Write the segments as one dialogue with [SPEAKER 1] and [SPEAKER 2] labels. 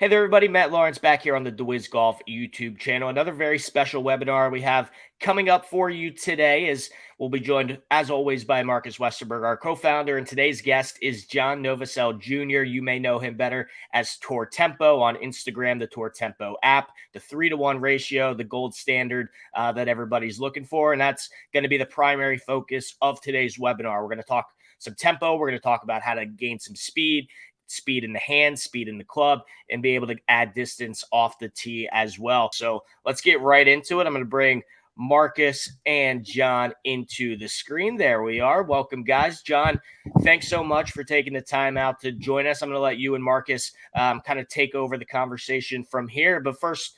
[SPEAKER 1] Hey there, everybody. Matt Lawrence back here on the deWiz Golf YouTube channel. Another very special webinar we have coming up for you today is we'll be joined, as always, by Markus Westerberg, our co-founder. And today's guest is John Novosel Jr. You may know him better as Tour Tempo on Instagram, the Tour Tempo app, the 3-to-1 ratio, the gold standard that everybody's looking for. And that's going to be the primary focus of today's webinar. We're going to talk some tempo. We're going to talk about how to gain some speed in the hand, speed in the club, and be able to add distance off the tee as well. So let's get right into it. I'm going to bring Markus and John into the screen. There we are. Welcome, guys. John, thanks so much for taking the time out to join us. I'm going to let you and Markus kind of take over the conversation from here. But first,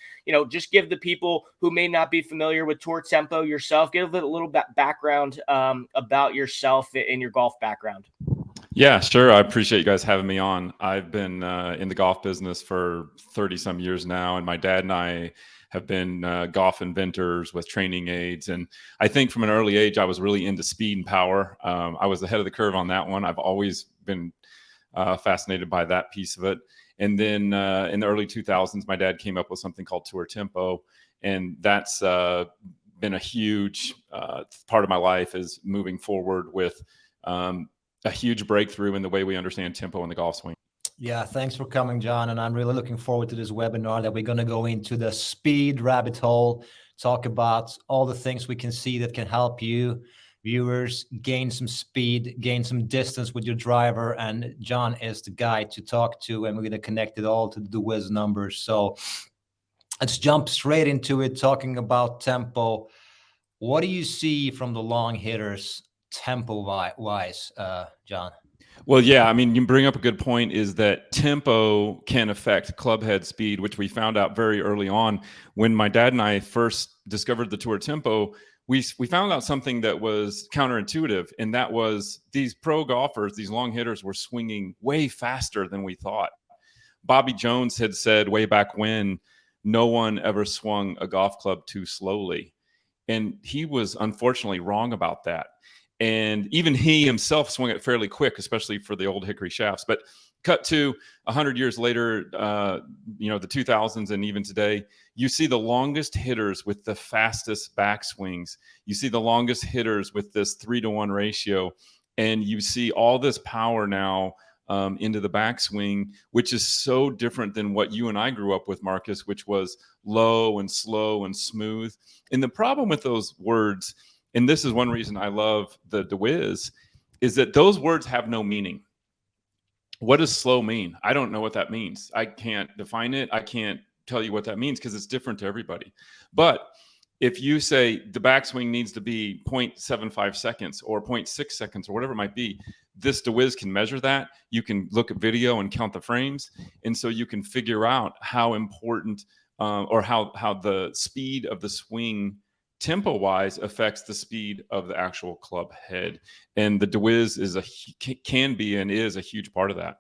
[SPEAKER 1] just give the people who may not be familiar with Tour Tempo yourself, give a little background about yourself and your golf background.
[SPEAKER 2] Yeah, sure. I appreciate you guys having me on. I've been in the golf business for 30 some years now, and my dad and I have been golf inventors with training aids. And I think from an early age, I was really into speed and power. I was ahead of the curve on that one. I've always been fascinated by that piece of it. And then in the early 2000s, my dad came up with something called Tour Tempo, and that's been a huge part of my life, is moving forward with a huge breakthrough in the way we understand tempo in the golf swing.
[SPEAKER 3] Yeah, thanks for coming, John. And I'm really looking forward to this webinar that we're going to go into the speed rabbit hole, talk about all the things we can see that can help you, viewers, gain some speed, gain some distance with your driver. And John is the guy to talk to, and we're going to connect it all to the deWiz numbers. So let's jump straight into it, talking about tempo. What do you see from the long hitters tempo-wise, John?
[SPEAKER 2] Well, yeah, I mean, you bring up a good point, is that tempo can affect club head speed, which we found out very early on. When my dad and I first discovered the Tour Tempo, we found out something that was counterintuitive, and that was these pro golfers, these long hitters, were swinging way faster than we thought. Bobby Jones had said way back when, no one ever swung a golf club too slowly. And he was unfortunately wrong about that. And even he himself swung it fairly quick, especially for the old hickory shafts. But cut to 100 years later, the 2000s, and even today, you see the longest hitters with the fastest backswings. You see the longest hitters with this 3-to-1 ratio. And you see all this power now into the backswing, which is so different than what you and I grew up with, Markus, which was low and slow and smooth. And the problem with those words, and this is one reason I love the deWiz, is that those words have no meaning. What does slow mean? I don't know what that means. I can't define it. I can't tell you what that means because it's different to everybody. But if you say the backswing needs to be 0.75 seconds or 0.6 seconds or whatever it might be, this deWiz can measure that. You can look at video and count the frames. And so you can figure out how important or how the speed of the swing tempo-wise affects the speed of the actual club head. And the deWiz can be and is a huge part of that.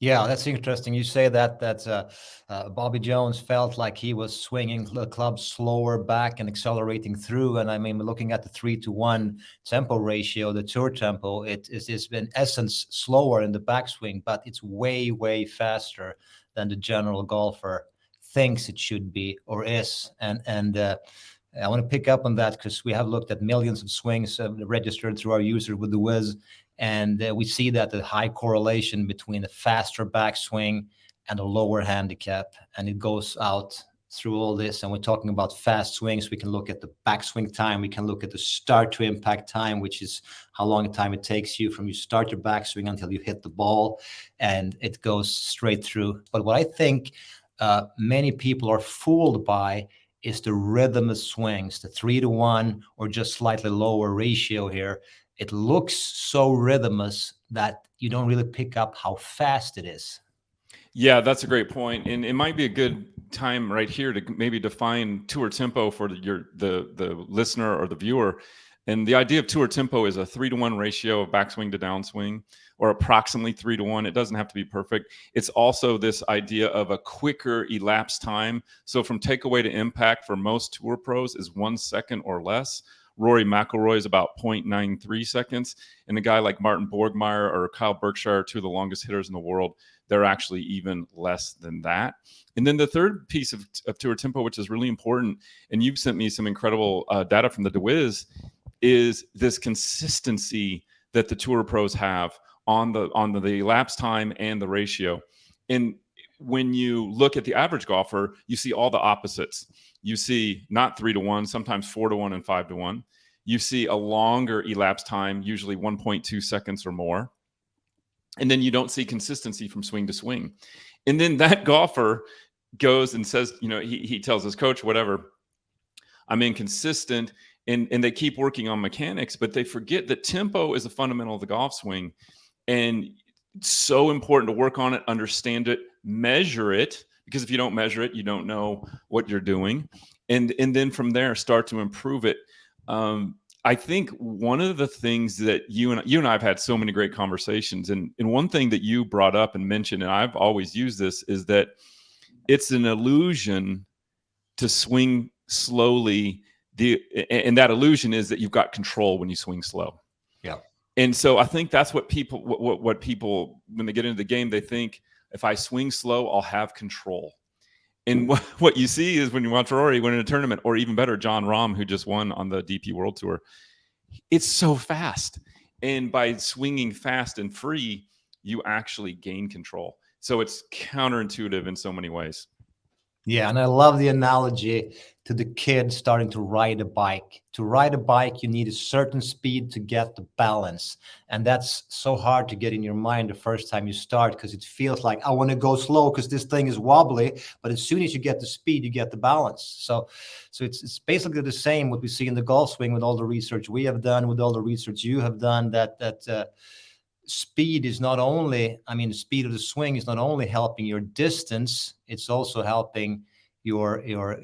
[SPEAKER 3] Yeah, that's interesting. You say that Bobby Jones felt like he was swinging the club slower back and accelerating through. And I mean, looking at the 3-to-1 tempo ratio, the Tour Tempo, it's in essence slower in the backswing, but it's way, way faster than the general golfer thinks it should be or is. And I want to pick up on that because we have looked at millions of swings registered through our user with deWiz, and we see that the high correlation between the faster backswing and a lower handicap, and it goes out through all this. And we're talking about fast swings. We can look at the backswing time. We can look at the start to impact time, which is how long time it takes you from you start your backswing until you hit the ball, and it goes straight through. But what I think many people are fooled by is the rhythm of swings, the 3-to-1 or just slightly lower ratio here. It looks so rhythmous that you don't really pick up how fast it is.
[SPEAKER 2] Yeah, that's a great point. And it might be a good time right here to maybe define Tour Tempo for the listener or the viewer. And the idea of Tour Tempo is a 3-to-1 ratio of backswing to downswing, or approximately 3-to-1. It doesn't have to be perfect. It's also this idea of a quicker elapsed time. So from takeaway to impact for most tour pros is 1 second or less. Rory McIlroy is about 0.93 seconds. And a guy like Martin Borgmeier or Kyle Berkshire, two of the longest hitters in the world, they're actually even less than that. And then the third piece of tour tempo, which is really important, and you've sent me some incredible data from the deWiz, is this consistency that the tour pros have on the elapsed time and the ratio. And when you look at the average golfer, you see all the opposites. You see not 3-1, sometimes 4-1 and 5-1. You see a longer elapsed time, usually 1.2 seconds or more. And then you don't see consistency from swing to swing. And then that golfer goes and says, he tells his coach, whatever, I'm inconsistent. And they keep working on mechanics, but they forget that tempo is a fundamental of the golf swing. And it's so important to work on it, understand it, measure it, because if you don't measure it, you don't know what you're doing. And then from there, start to improve it. I think one of the things that you and I have had so many great conversations, and one thing that you brought up and mentioned, and I've always used this, is that it's an illusion to swing slowly. And that illusion is that you've got control when you swing slow.
[SPEAKER 3] Yeah.
[SPEAKER 2] And so I think that's what people, what people, when they get into the game, they think, if I swing slow, I'll have control. And what you see is when you watch Rory win in a tournament, or even better, John Rahm, who just won on the DP World Tour, it's so fast. And by swinging fast and free, you actually gain control. So it's counterintuitive in so many ways.
[SPEAKER 3] Yeah, and I love the analogy to the kid starting to ride a bike. To ride a bike, you need a certain speed to get the balance. And that's so hard to get in your mind the first time you start, because it feels like, I want to go slow because this thing is wobbly. But as soon as you get the speed, you get the balance. So it's basically the same what we see in the golf swing with all the research we have done, with all the research you have done, that speed is not only, the speed of the swing is not only helping your distance, it's also helping your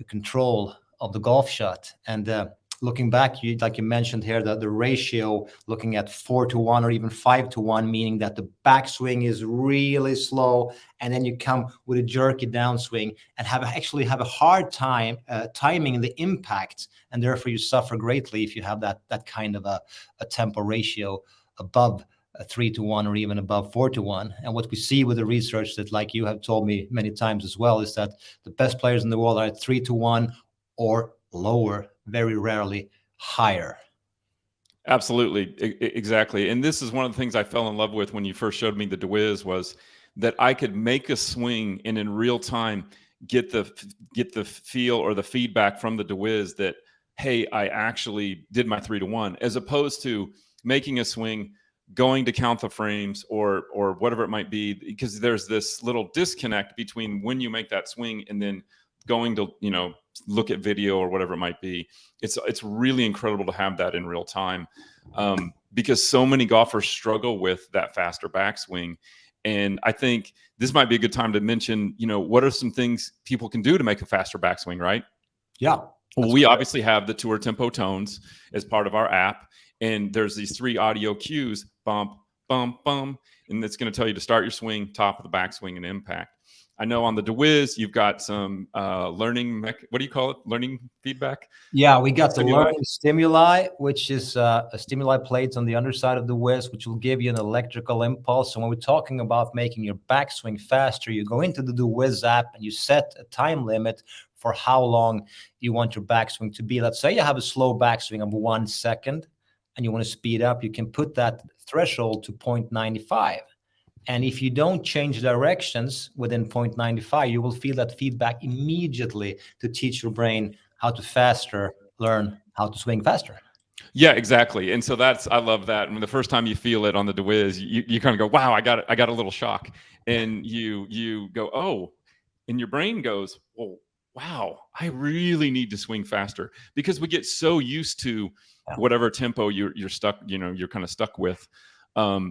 [SPEAKER 3] control of the golf shot. And looking back, like you mentioned here, the ratio, looking at 4-1 or even 5-1, meaning that the backswing is really slow, and then you come with a jerky downswing and actually have a hard time timing the impact, and therefore you suffer greatly if you have that kind of a tempo ratio above 3-1 or even above 4-1. And what we see with the research that, like you have told me many times as well, is that the best players in the world are at 3-1 or lower, very rarely higher.
[SPEAKER 2] Absolutely. Exactly. And this is one of the things I fell in love with when you first showed me the deWiz, was that I could make a swing and in real time get the feel or the feedback from the deWiz that, hey, I actually did my 3-1, as opposed to making a swing, going to count the frames or whatever it might be, because there's this little disconnect between when you make that swing and then going to, look at video or whatever it might be. It's really incredible to have that in real time, because so many golfers struggle with that faster backswing. And I think this might be a good time to mention, what are some things people can do to make a faster backswing, right?
[SPEAKER 3] Yeah.
[SPEAKER 2] Well, we obviously have the Tour Tempo tones as part of our app. And there's these 3 audio cues, bump, bump, bump, and it's going to tell you to start your swing, top of the backswing, and impact. I know on the deWiz, you've got some learning, what do you call it? Learning feedback?
[SPEAKER 3] Yeah, we got the learning stimuli, which is a stimuli plates on the underside of the deWiz, which will give you an electrical impulse. So when we're talking about making your backswing faster, you go into the deWiz app and you set a time limit for how long you want your backswing to be. Let's say you have a slow backswing of 1 second, and you want to speed up, you can put that threshold to 0.95. And if you don't change directions within 0.95, you will feel that feedback immediately to teach your brain how to learn how to swing faster.
[SPEAKER 2] Yeah, exactly. And so I love that. The first time you feel it on the deWiz, you kind of go, wow, I got a little shock. And you go, oh, and your brain goes, well, wow, I really need to swing faster, because we get so used to whatever tempo you're stuck, you're kind of stuck with.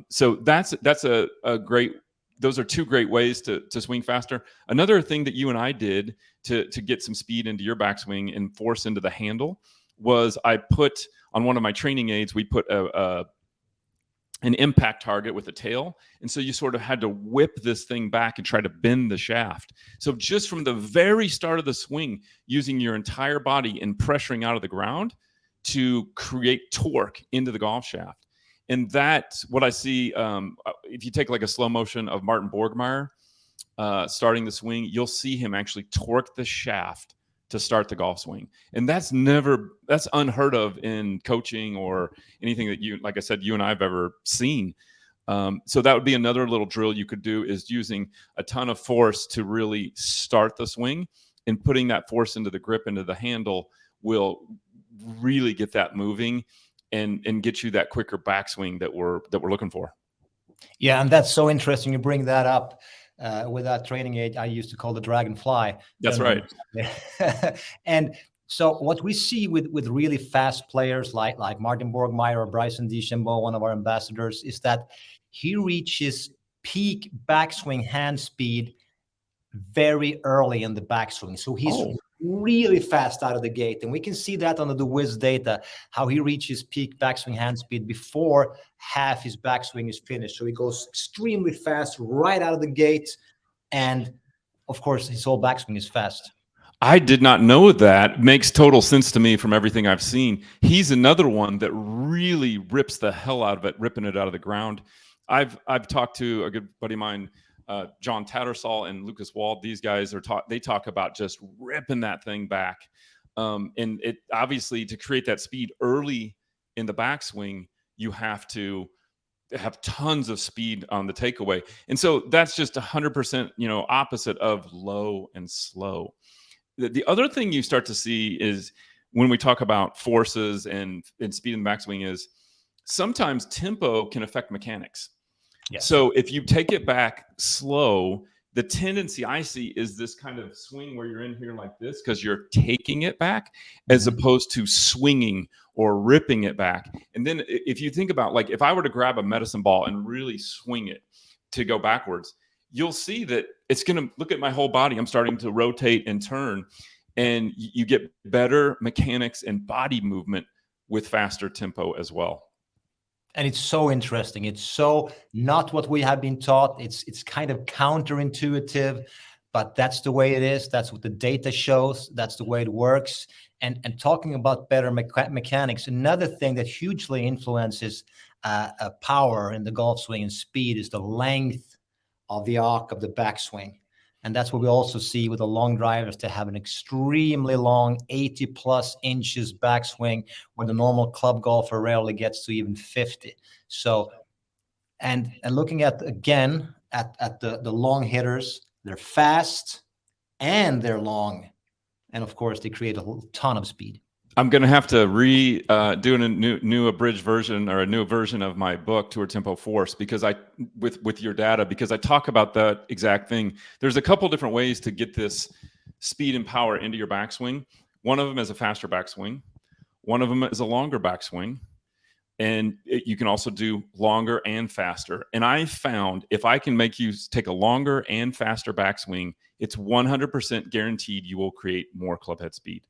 [SPEAKER 2] So that's a great, those are 2 great ways to swing faster. Another thing that you and I did to get some speed into your backswing and force into the handle was I put on one of my training aids, we put an impact target with a tail. And so you sort of had to whip this thing back and try to bend the shaft. So just from the very start of the swing, using your entire body and pressuring out of the ground to create torque into the golf shaft. And that's what I see. If you take like a slow motion of Martin Borgmeier, starting the swing, you'll see him actually torque the shaft to start the golf swing. And that's unheard of in coaching or anything that like I said, you and I have ever seen. So that would be another little drill you could do, is using a ton of force to really start the swing, and putting that force into the grip, into the handle, will really get that moving and get you that quicker backswing that we're looking for.
[SPEAKER 3] Yeah, and that's so interesting you bring that up. With that training aid I used to call the dragonfly.
[SPEAKER 2] That's right.
[SPEAKER 3] And so what we see with really fast players like Martin Borgmeier or Bryson DeChambeau, one of our ambassadors, is that he reaches peak backswing hand speed very early in the backswing. So he's really fast out of the gate. And we can see that on the deWiz data, how he reaches peak backswing hand speed before half his backswing is finished. So he goes extremely fast right out of the gate. And of course, his whole backswing is fast.
[SPEAKER 2] I did not know that. Makes total sense to me from everything I've seen. He's another one that really rips the hell out of it, ripping it out of the ground. I've talked to a good buddy of mine, John Tattersall and Lucas Wald. These guys they talk about just ripping that thing back. And it obviously, to create that speed early in the backswing, you have to have tons of speed on the takeaway. And so that's just 100%, opposite of low and slow. The other thing you start to see is, when we talk about forces and speed in the backswing, is sometimes tempo can affect mechanics.
[SPEAKER 3] Yes.
[SPEAKER 2] So if you take it back slow, the tendency I see is this kind of swing where you're in here like this, because you're taking it back, as opposed to swinging or ripping it back. And then if you think about, like, if I were to grab a medicine ball and really swing it to go backwards, you'll see that it's going to look at my whole body. I'm starting to rotate and turn, and you get better mechanics and body movement with faster tempo as well.
[SPEAKER 3] And it's so interesting. It's so not what we have been taught. It's kind of counterintuitive, but that's the way it is. That's what the data shows. That's the way it works. And talking about better mechanics, another thing that hugely influences power in the golf swing and speed is the length of the arc of the backswing. And that's what we also see with the long drivers. They have an extremely long 80 plus inches backswing, where the normal club golfer rarely gets to even 50. So, and looking at, again, at the long hitters, they're fast and they're long. And of course, they create a ton of speed.
[SPEAKER 2] I'm going to have to do a new abridged version, or a new version of my book, Tour Tempo Force, because with your data, because I talk about that exact thing. There's a couple different ways to get this speed and power into your backswing. One of them is a faster backswing. One of them is a longer backswing. And you can also do longer and faster. And I found, if I can make you take a longer and faster backswing, it's 100% guaranteed you will create more clubhead speed.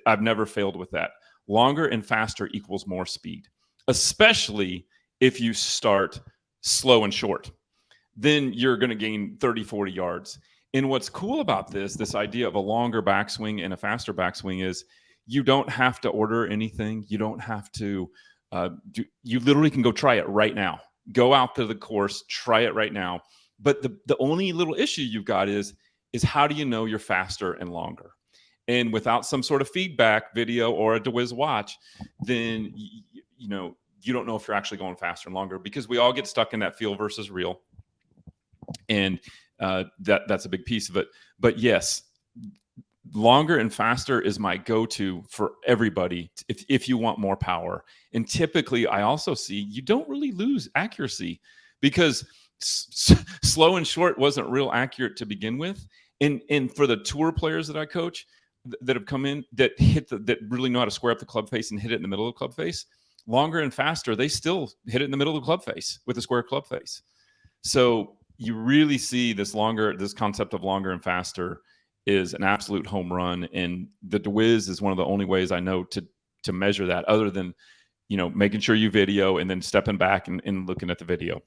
[SPEAKER 2] I've never failed with that. Longer and faster equals more speed, especially if you start slow and short. Then you're going to gain 30, 40 yards. And what's cool about this idea of a longer backswing and a faster backswing, is you don't have to order anything. You don't have to you literally can go try it right now. Go out to the course, try it right now. But the only little issue you've got is how do you know you're faster and longer? And without some sort of feedback video or a deWiz watch, then you don't know if you're actually going faster and longer, because we all get stuck in that feel versus real, and that's a big piece of it. But yes, longer and faster is my go-to for everybody if you want more power. And typically, I also see you don't really lose accuracy, because slow and short wasn't real accurate to begin with. And for the tour players that I coach, that have come in, that really know how to square up the club face and hit it in the middle of the club face, longer and faster, they still hit it in the middle of the club face with a square club face. So you really see this concept of longer and faster is an absolute home run. And the deWiz is one of the only ways I know to measure that, other than, making sure you video and then stepping back and looking at the video.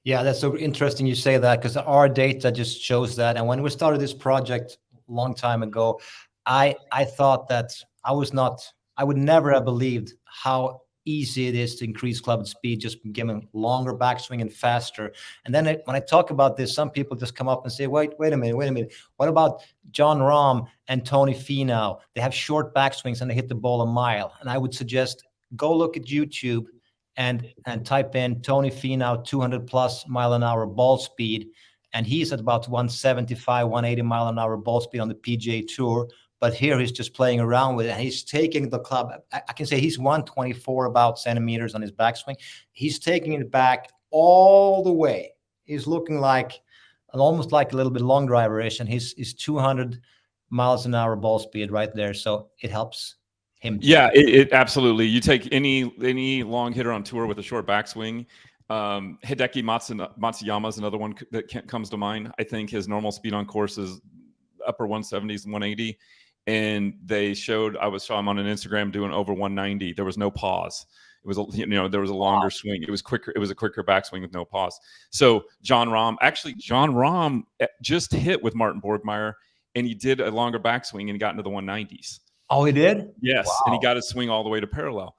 [SPEAKER 3] Yeah, that's so interesting you say that, because our data just shows that. And when we started this project long time ago, I thought that I would never have believed how easy it is to increase club speed, just giving longer backswing and faster. And then when I talk about this, some people just come up and say, wait a minute. What about Jon Rahm and Tony Finau? They have short backswings and they hit the ball a mile. And I would suggest go look at YouTube and type in Tony Finau 200 plus mile an hour ball speed. And he's at about 175, 180 mile an hour ball speed on the PGA Tour. But here he's just playing around with it. And he's taking the club. I can say he's 124 about centimeters on his backswing. He's taking it back all the way. He's looking like almost like a little bit long driver-ish, and he's 200 miles an hour ball speed right there. So it helps him.
[SPEAKER 2] Yeah, it absolutely. You take any long hitter on tour with a short backswing. Hideki Matsuyama is another one that comes to mind. I think his normal speed on course is upper 170s, 180. And they showed, I saw him on an Instagram doing over 190. There was no pause. It was, there was a longer swing. It was quicker. It was a quicker backswing with no pause. So Jon Rahm just hit with Martin Borgmeier, and he did a longer backswing and he got into the 190s.
[SPEAKER 3] Oh, he did?
[SPEAKER 2] Yes.
[SPEAKER 3] Wow.
[SPEAKER 2] And he got his swing all the way to parallel.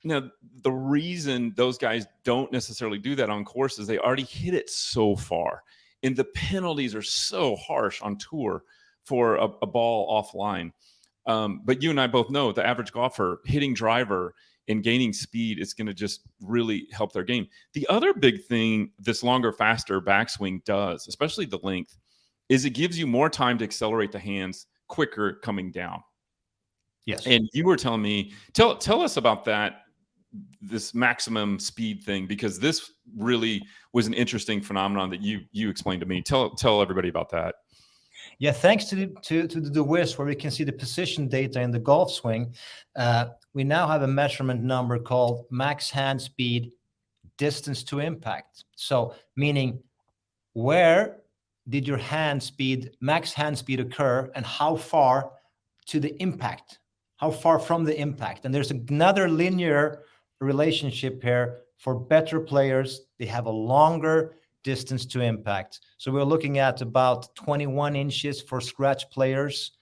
[SPEAKER 2] Now, the reason those guys don't necessarily do that on course is they already hit it so far. And the penalties are so harsh on tour for a ball offline. But you and I both know the average golfer hitting driver and gaining speed is going to just really help their game. The other big thing this longer, faster backswing does, especially the length, is it gives you more time to accelerate the hands quicker coming down.
[SPEAKER 3] Yes.
[SPEAKER 2] And you were telling me, tell us about that, this maximum speed thing, because this really was an interesting phenomenon that you explained to me. Tell everybody about that.
[SPEAKER 3] Yeah, thanks to the deWiz, where we can see the position data in the golf swing, we now have a measurement number called max hand speed distance to impact. So meaning, where did your max hand speed occur, and how far to the impact? How far from the impact? And there's another linear relationship here. For better players, they have a longer distance to impact. So we're looking at about 21 inches for scratch players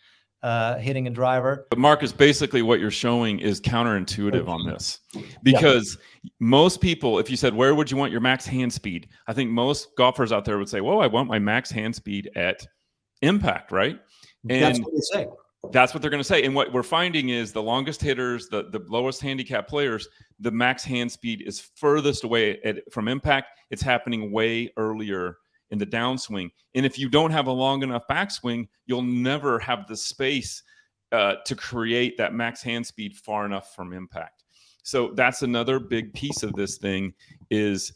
[SPEAKER 3] hitting a driver.
[SPEAKER 2] But Marcus, basically what you're showing is counterintuitive on this, because most people, if you said, where would you want your max hand speed? I think most golfers out there would say, well, I want my max hand speed at impact, right? And
[SPEAKER 3] that's what they say.
[SPEAKER 2] That's what they're going to say. And what we're finding is the longest hitters, the lowest handicap players, the max hand speed is furthest away from impact. It's happening way earlier in the downswing. And if you don't have a long enough backswing, you'll never have the space to create that max hand speed far enough from impact. So that's another big piece of this thing, is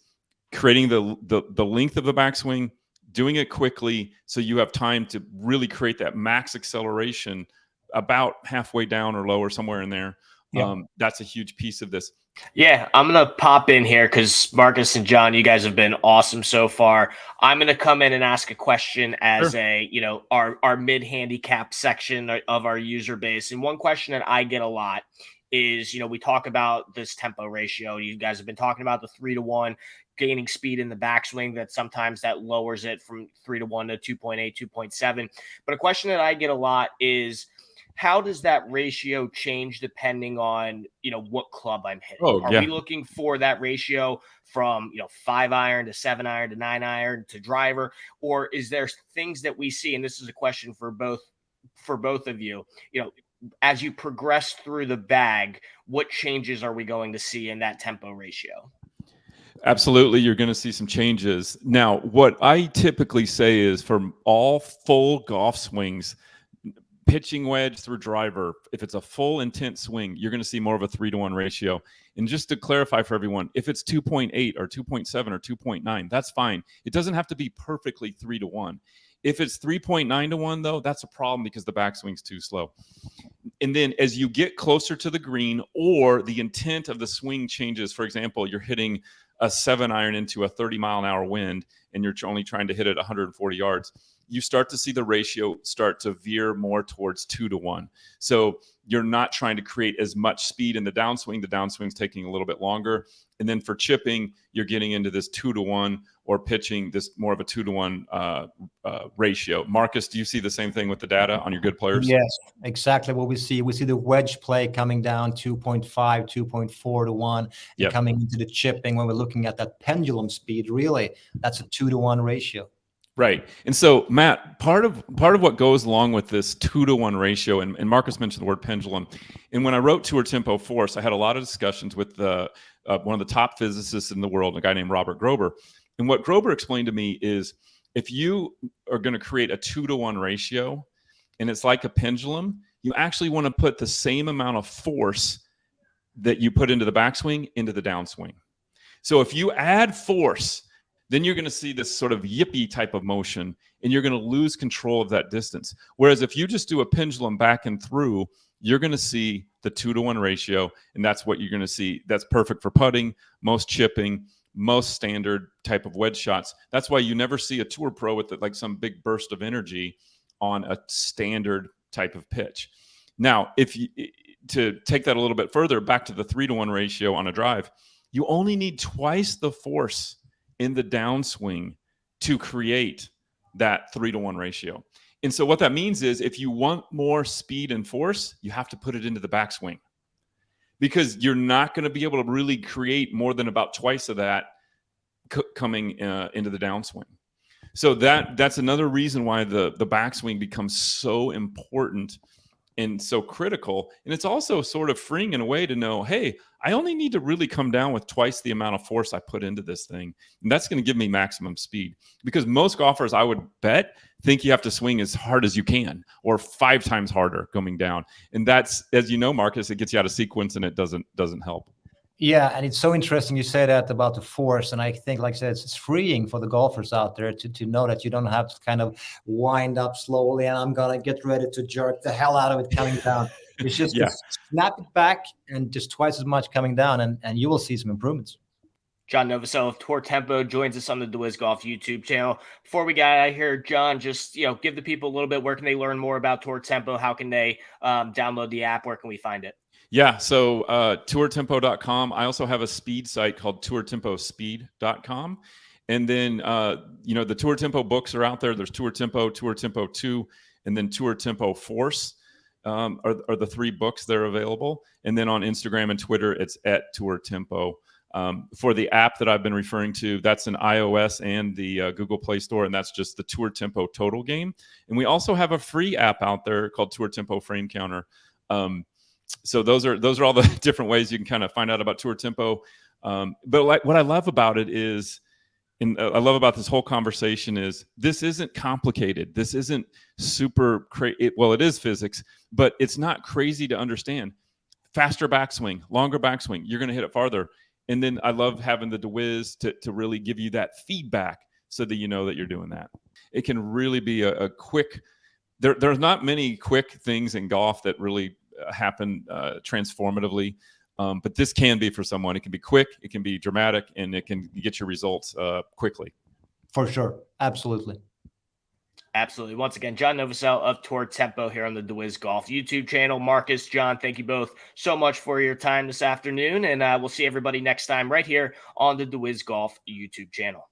[SPEAKER 2] creating the length of the backswing, doing it quickly so you have time to really create that max acceleration about halfway down or lower, somewhere in there.
[SPEAKER 3] Yeah.
[SPEAKER 2] That's a huge piece of this.
[SPEAKER 1] Yeah, I'm going to pop in here because Marcus and John, you guys have been awesome so far. I'm going to come in and ask a question as our mid-handicap section of our user base. And one question that I get a lot is, we talk about this tempo ratio. You guys have been talking about the 3-to-1 gaining speed in the backswing, that sometimes that lowers it from 3-to-1 to 2.8, 2.7. But a question that I get a lot is, how does that ratio change depending on, what club I'm hitting? Are we looking for that ratio from, 5-iron to 7-iron to 9-iron to driver? Or is there things that we see, and this is a question for both of you, as you progress through the bag, what changes are we going to see in that tempo ratio?
[SPEAKER 2] Absolutely. You're going to see some changes. Now, what I typically say is, for all full golf swings, pitching wedge through driver, if it's a full intent swing, you're going to see more of a 3-to-1 ratio. And just to clarify for everyone, if it's 2.8 or 2.7 or 2.9, that's fine. It doesn't have to be perfectly 3-to-1. If it's 3.9-to-1, though, that's a problem because the backswing's too slow. And then as you get closer to the green, or the intent of the swing changes, for example, you're hitting a 7-iron into a 30-mile-an-hour wind and you're only trying to hit it 140 yards, you start to see the ratio start to veer more towards 2-to-1. So you're not trying to create as much speed in the downswing. The downswing's taking a little bit longer. And then for chipping, you're getting into this 2-to-1, or pitching this more of a 2-to-1 ratio. Marcus, do you see the same thing with the data on your good players?
[SPEAKER 3] Yes, exactly what we see. We see the wedge play coming down 2.5, 2.4 to 1, and coming into the chipping, when we're looking at that pendulum speed, really, that's a 2-to-1 ratio.
[SPEAKER 2] Right. And so, Matt, part of what goes along with this 2-to-1 ratio, and Marcus mentioned the word pendulum. And when I wrote Tour Tempo Force, I had a lot of discussions with one of the top physicists in the world, a guy named Robert Grober. And what Grober explained to me is, if you are going to create a 2-to-1 ratio, and it's like a pendulum, you actually want to put the same amount of force that you put into the backswing into the downswing. So if you add force, then you're going to see this sort of yippy type of motion, and you're going to lose control of that distance. Whereas if you just do a pendulum back and through, you're going to see the 2-to-1 ratio, and that's what you're going to see. That's perfect for putting, most chipping, most standard type of wedge shots. That's why you never see a tour pro with like some big burst of energy on a standard type of pitch. Now, if you, to take that a little bit further, back to the 3-to-1 ratio on a drive, you only need twice the force in the downswing to create that 3-to-1 ratio. And so what that means is, if you want more speed and force, you have to put it into the backswing, because you're not going to be able to really create more than about twice of that coming into the downswing. So that's another reason why the backswing becomes so important and so critical. And it's also sort of freeing in a way to know, hey, I only need to really come down with twice the amount of force I put into this thing. And that's going to give me maximum speed, because most golfers, I would bet, think you have to swing as hard as you can, or 5 times harder coming down. And that's, as you know, Marcus, it gets you out of sequence, and it doesn't help.
[SPEAKER 3] Yeah, and it's so interesting you say that about the force. And I think, like I said, it's freeing for the golfers out there to know that you don't have to kind of wind up slowly, and I'm going to get ready to jerk the hell out of it coming down. It's just snap it back and just twice as much coming down, and you will see some improvements.
[SPEAKER 1] John Novosel of Tour Tempo joins us on the deWiz Golf YouTube channel. Before we get out of here, John, just give the people a little bit. Where can they learn more about Tour Tempo? How can they download the app? Where can we find it?
[SPEAKER 2] Yeah, so tourtempo.com. I also have a speed site called tourtempospeed.com. And then, the Tour Tempo books are out there. There's Tour Tempo 2, and then Tour Tempo Force are the 3 books that are available. And then on Instagram and Twitter, it's at Tour Tempo. For the app that I've been referring to, that's an iOS and the Google Play Store, and that's just the Tour Tempo Total Game. And we also have a free app out there called Tour Tempo Frame Counter. So those are all the different ways you can kind of find out about Tour Tempo. But what I love about it is, and I love about this whole conversation is, this isn't complicated. This isn't super crazy. Well, it is physics, but it's not crazy to understand. Faster backswing, longer backswing, you're going to hit it farther. And then I love having the deWiz to really give you that feedback, so that you know that you're doing that. It can really be a quick. There's not many quick things in golf that really happen transformatively, but this can be for someone. It can be quick, it can be dramatic, and it can get your results quickly.
[SPEAKER 3] For sure. Absolutely.
[SPEAKER 1] Once again, John Novosel of Tour Tempo here on the deWiz Golf YouTube channel. Marcus, John, thank you both so much for your time this afternoon, and we'll see everybody next time right here on the deWiz Golf YouTube channel.